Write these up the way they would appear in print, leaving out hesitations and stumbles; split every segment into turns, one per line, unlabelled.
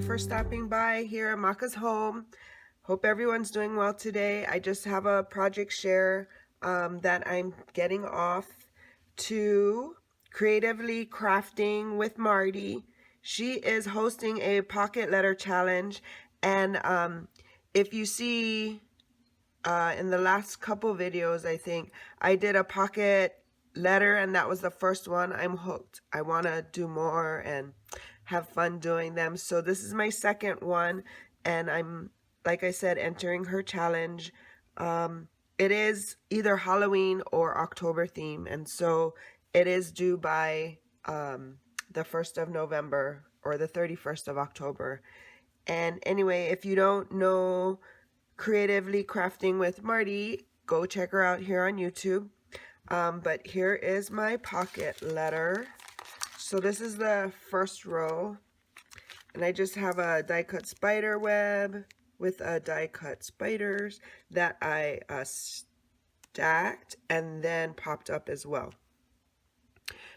for stopping by here at Makaz Home. Hope everyone's doing well today. I just have a project share that I'm getting off to Creatively Crafting with Marti. She is hosting a pocket letter challenge, and if you see in the last couple videos, I think I did a pocket letter, and that was the first one. I'm hooked. I want to do more and have fun doing them. So this is my second one, and I'm, like I said, entering her challenge. It is either Halloween or October theme, and so it is due by the 1st of November or the 31st of October. And anyway, if you don't know Creatively Crafting with Marti, go check her out here on YouTube. But here is my pocket letter. So this is the first row, and I just have a die cut spider web with die cut spiders that I stacked and then popped up as well.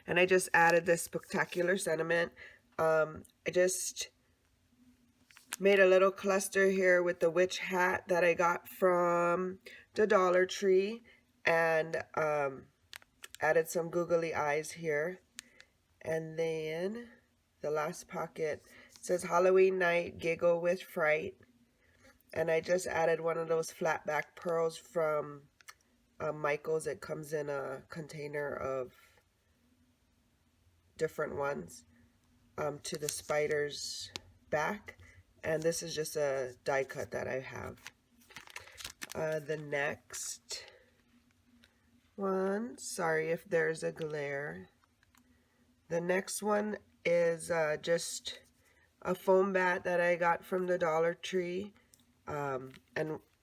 And I just added this spectacular sentiment. I just made a little cluster here with the witch hat that I got from the Dollar Tree, and added some googly eyes here. And then the last pocket says Halloween night, giggle with fright. And I just added one of those flat back pearls from Michael's. It comes in a container of different ones to the spider's back. And this is just a die cut that I have. The next one, sorry if there's a glare. The next one is just a foam bat that I got from the Dollar Tree, and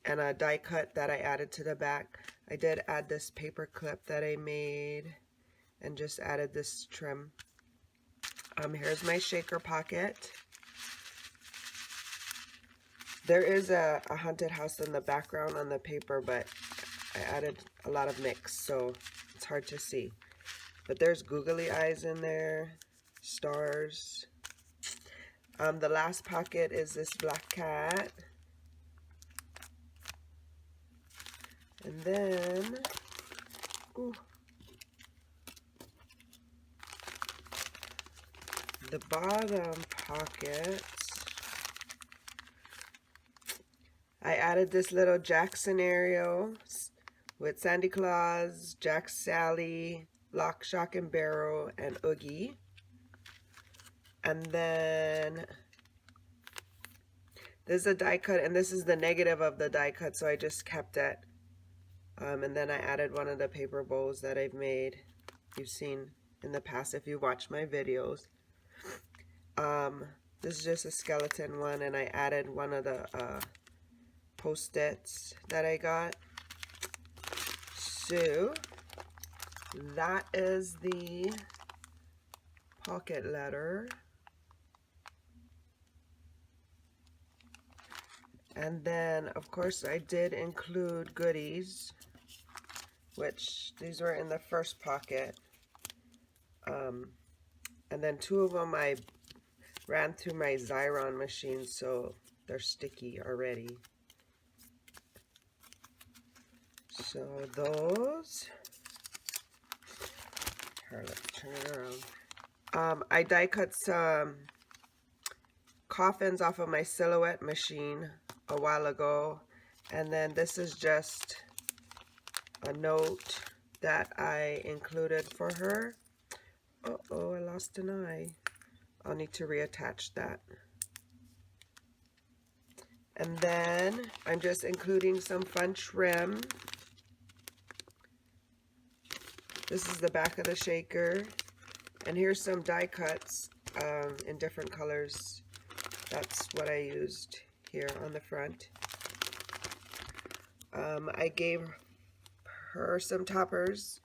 a die cut that I added to the back. I did add this paper clip that I made and just added this trim. Here's my shaker pocket. There is a haunted house in the background on the paper, but I added a lot of mix, so it's hard to see. But there's googly eyes in there, stars. The last pocket is this black cat. And then, the bottom pocket, I added this little Jack scenario with Sandy Claus, Jack Sally, Lock, Shock, and Barrel, and Oogie. And then there's a die cut, and this is the negative of the die cut, so I just kept it. And then I added one of the paper bowls that I've made. You've seen in the past if you watch my videos. This is just a skeleton one, and I added one of the Post-its that I got. So that is the pocket letter. And then, of course, I did include goodies, which these were in the first pocket. And then two of them I ran through my Xyron machine, so they're sticky already. So those, here, let's turn it around. I die cut some coffins off of my Silhouette machine a while ago, and then this is just a note that I included for her. Uh-oh, I lost an eye. I'll need to reattach that. And then I'm just including some fun trim. This is the back of the shaker, and here's some die cuts in different colors. That's what I used here on the front. I gave her some toppers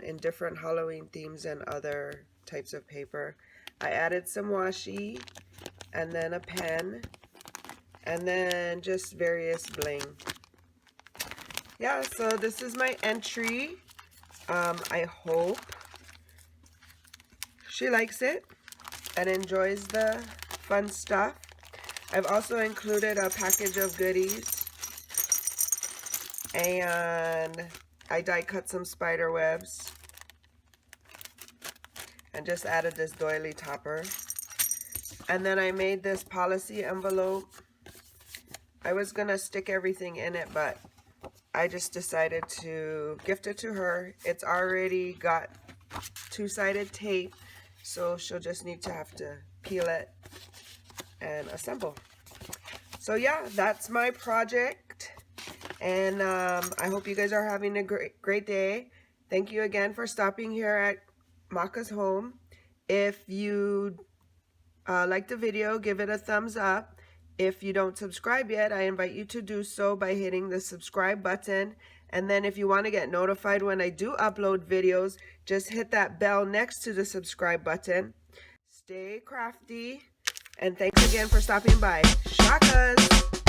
in different Halloween themes and other types of paper. I added some washi, and then a pen, and then just various bling. Yeah, so this is my entry. I hope she likes it and enjoys the fun stuff. I've also included a package of goodies, and I die cut some spider webs and just added this doily topper. And then I made this policy envelope. I was gonna stick everything in it, but I just decided to gift it to her. It's already got two-sided tape, so she'll just need to have to peel it and assemble. So yeah, that's my project, and I hope you guys are having a great day. Thank you again for stopping here at Makaz Home. If you like the video, give it a thumbs up. If you don't subscribe yet, I invite you to do so by hitting the subscribe button. And then if you want to get notified when I do upload videos, just hit that bell next to the subscribe button. Stay crafty, and thanks again for stopping by. Shakas!